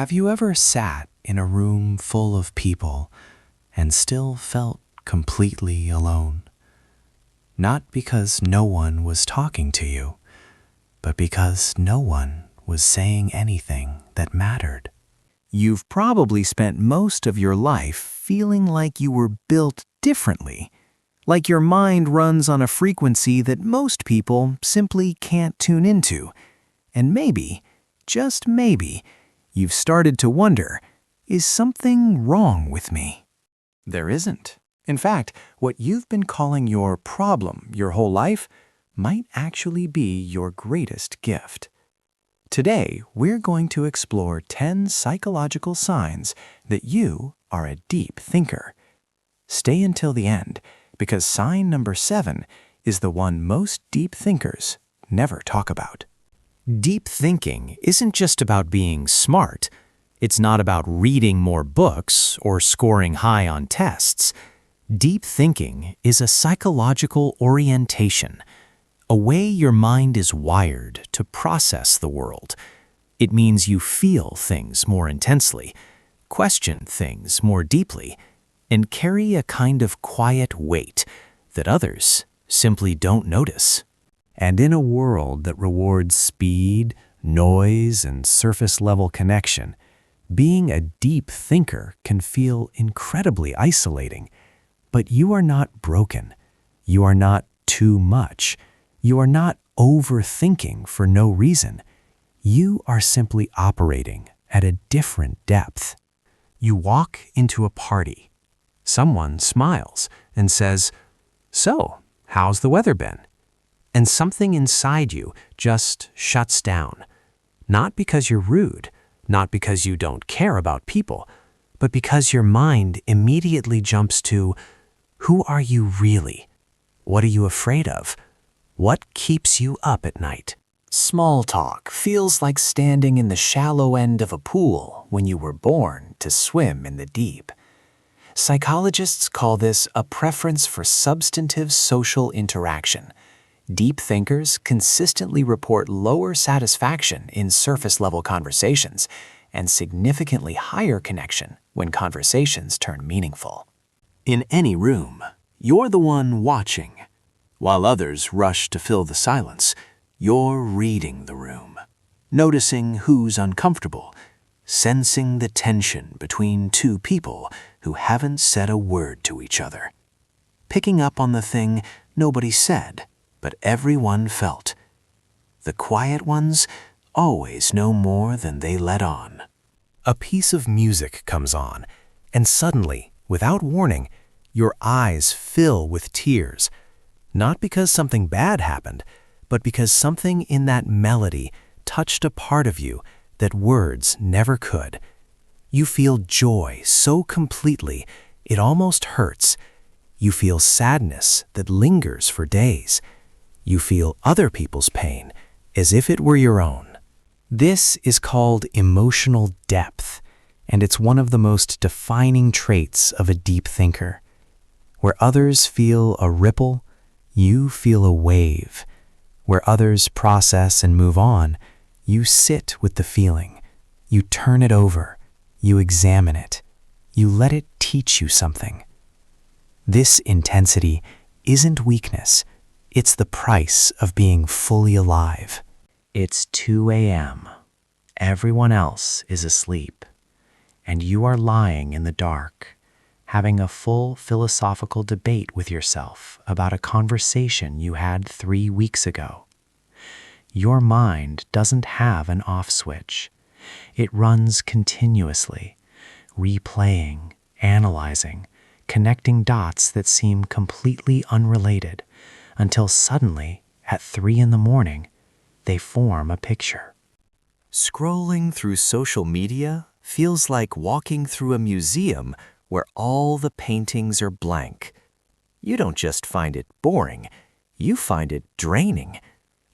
Have you ever sat in a room full of people and still felt completely alone? Not because no one was talking to you, but because no one was saying anything that mattered. You've probably spent most of your life feeling like you were built differently, like your mind runs on a frequency that most people simply can't tune into. And maybe, just maybe, you've started to wonder, is something wrong with me? There isn't. In fact, what you've been calling your problem your whole life might actually be your greatest gift. Today, we're going to explore 10 psychological signs that you are a deep thinker. Stay until the end, because sign number 7 is the one most deep thinkers never talk about. Deep thinking isn't just about being smart. It's not about reading more books or scoring high on tests. Deep thinking is a psychological orientation, a way your mind is wired to process the world. It means you feel things more intensely, question things more deeply, and carry a kind of quiet weight that others simply don't notice. And in a world that rewards speed, noise, and surface-level connection, being a deep thinker can feel incredibly isolating. But you are not broken. You are not too much. You are not overthinking for no reason. You are simply operating at a different depth. You walk into a party. Someone smiles and says, "So, how's the weather been?" And something inside you just shuts down. Not because you're rude, not because you don't care about people, but because your mind immediately jumps to, who are you really? What are you afraid of? What keeps you up at night? Small talk feels like standing in the shallow end of a pool when you were born to swim in the deep. Psychologists call this a preference for substantive social interaction. Deep thinkers consistently report lower satisfaction in surface-level conversations and significantly higher connection when conversations turn meaningful. In any room, you're the one watching. While others rush to fill the silence, you're reading the room, noticing who's uncomfortable, sensing the tension between two people who haven't said a word to each other, picking up on the thing nobody said, but everyone felt. The quiet ones always know more than they let on. A piece of music comes on, and suddenly, without warning, your eyes fill with tears. Not because something bad happened, but because something in that melody touched a part of you that words never could. You feel joy so completely, it almost hurts. You feel sadness that lingers for days. You feel other people's pain as if it were your own. This is called emotional depth, and it's one of the most defining traits of a deep thinker. Where others feel a ripple, you feel a wave. Where others process and move on, you sit with the feeling. You turn it over. You examine it. You let it teach you something. This intensity isn't weakness. It's the price of being fully alive. It's 2 a.m. Everyone else is asleep, and you are lying in the dark, having a full philosophical debate with yourself about a conversation you had 3 weeks ago. Your mind doesn't have an off switch. It runs continuously, replaying, analyzing, connecting dots that seem completely unrelated, until suddenly, at 3 in the morning, they form a picture. Scrolling through social media feels like walking through a museum where all the paintings are blank. You don't just find it boring, you find it draining,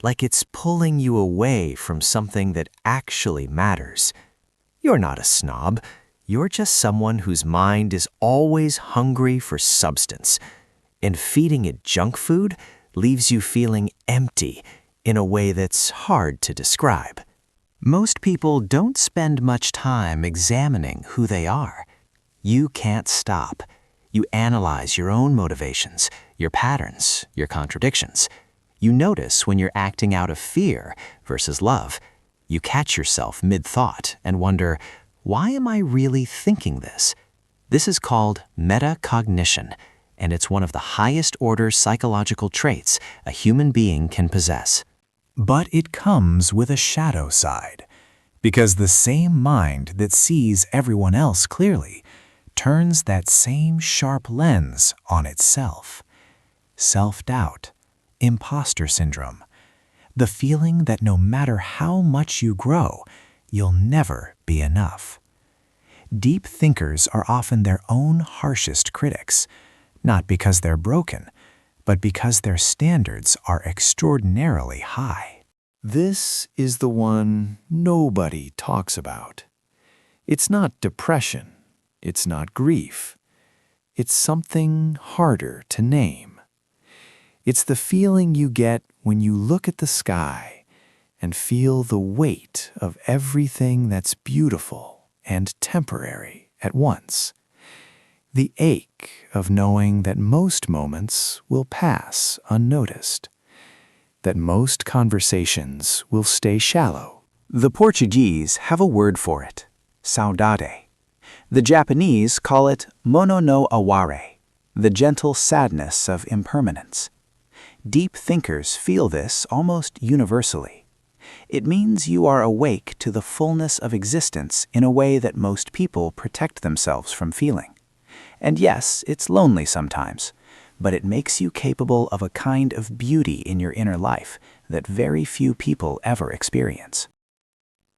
like it's pulling you away from something that actually matters. You're not a snob, you're just someone whose mind is always hungry for substance, and feeding it junk food leaves you feeling empty in a way that's hard to describe. Most people don't spend much time examining who they are. You can't stop. You analyze your own motivations, your patterns, your contradictions. You notice when you're acting out of fear versus love. You catch yourself mid-thought and wonder, why am I really thinking this? This is called metacognition, and it's one of the highest order psychological traits a human being can possess. But it comes with a shadow side, because the same mind that sees everyone else clearly turns that same sharp lens on itself. Self-doubt, imposter syndrome, the feeling that no matter how much you grow, you'll never be enough. Deep thinkers are often their own harshest critics, not because they're broken, but because their standards are extraordinarily high. This is the one nobody talks about. It's not depression. It's not grief. It's something harder to name. It's the feeling you get when you look at the sky and feel the weight of everything that's beautiful and temporary at once. The ache of knowing that most moments will pass unnoticed, that most conversations will stay shallow. The Portuguese have a word for it, saudade. The Japanese call it mono no aware, the gentle sadness of impermanence. Deep thinkers feel this almost universally. It means you are awake to the fullness of existence in a way that most people protect themselves from feeling. And yes, it's lonely sometimes, but it makes you capable of a kind of beauty in your inner life that very few people ever experience.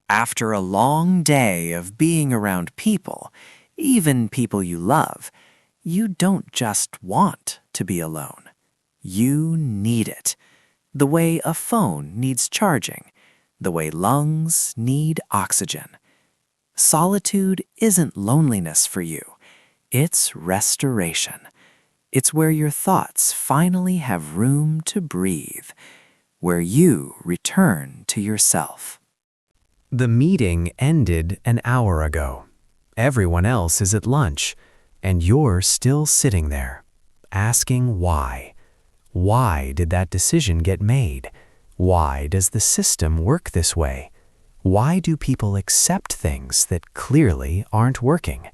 After a long day of being around people, even people you love, you don't just want to be alone. You need it. The way a phone needs charging, the way lungs need oxygen. Solitude isn't loneliness for you. It's restoration. It's where your thoughts finally have room to breathe, where you return to yourself. The meeting ended an hour ago. Everyone else is at lunch, and you're still sitting there, asking why. Why did that decision get made? Why does the system work this way? Why do people accept things that clearly aren't working?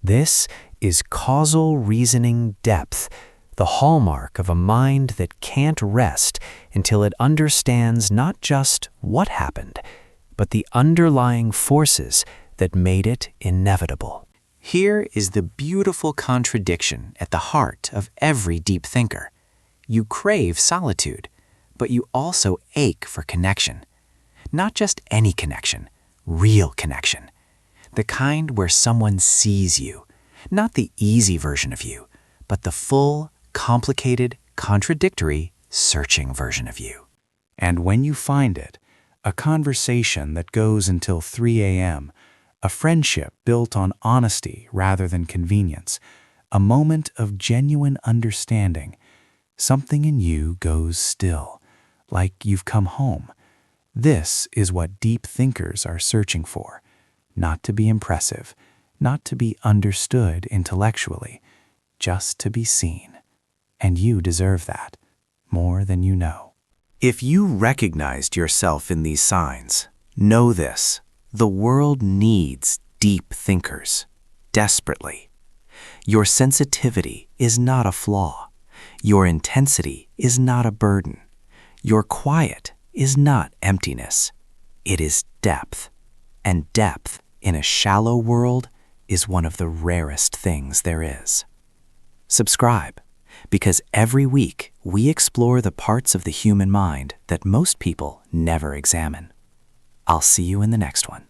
This is causal reasoning depth, the hallmark of a mind that can't rest until it understands not just what happened, but the underlying forces that made it inevitable. Here is the beautiful contradiction at the heart of every deep thinker. You crave solitude, but you also ache for connection. Not just any connection, real connection. The kind where someone sees you, not the easy version of you, but the full, complicated, contradictory, searching version of you. And when you find it, a conversation that goes until 3 a.m., a friendship built on honesty rather than convenience, a moment of genuine understanding, something in you goes still, like you've come home. This is what deep thinkers are searching for, not to be impressive, not to be understood intellectually, just to be seen. And you deserve that, more than you know. If you recognized yourself in these signs, know this: the world needs deep thinkers, desperately. Your sensitivity is not a flaw. Your intensity is not a burden. Your quiet is not emptiness. It is depth. And depth in a shallow world is one of the rarest things there is. Subscribe, because every week we explore the parts of the human mind that most people never examine. I'll see you in the next one.